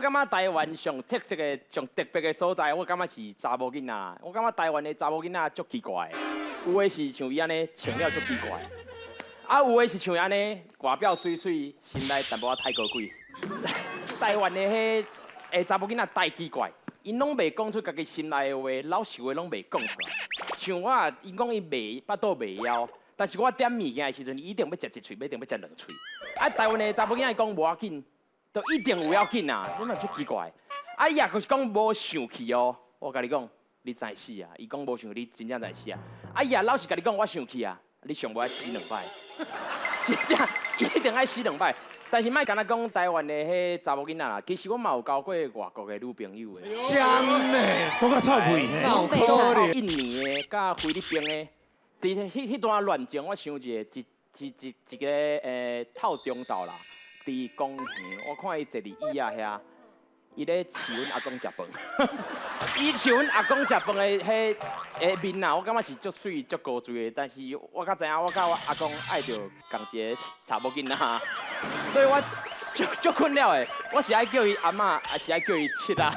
感觉台湾上特色的、上特别的所在，我感觉是查某囡仔。我感觉台湾的查某囡仔足奇怪的，有的是像伊安尼穿了足奇怪，有的是像伊安尼外表水水，心内淡薄仔太高贵。台湾的查某囡仔太奇怪，因拢袂讲出家己心内的话，老实话拢袂讲出来。像我啊，因讲伊袂巴肚袂枵，但是我点物件的时阵，伊一定要食一喙，一定要食两喙。台湾的查某囡仔讲无要紧。 都一定有要紧啊！你嘛足奇怪。伊也就是讲无生气哦。我甲你讲，你知死啊！伊讲无生气，你真正知死啊！伊也老实甲你讲，我生气啊！你上无爱死两摆，真正一定爱死两摆。但是莫干那讲台湾的迄查某囡仔啦，其实我嘛有交过外国的女朋友的。香嘞，都较臭屁，脑可怜。印尼的、甲菲律宾的，迄段恋情，我想一个套中岛啦。 伫公园，我看伊坐伫椅仔遐，伊咧饲阮阿公食饭。伊饲阮阿公食饭的迄面啊，我感觉是足水足高水的。但是我较知影，我甲我阿公爱着同一个查某囡仔，所以我足困扰的。我是爱叫伊阿嬷，还是爱叫伊七啊？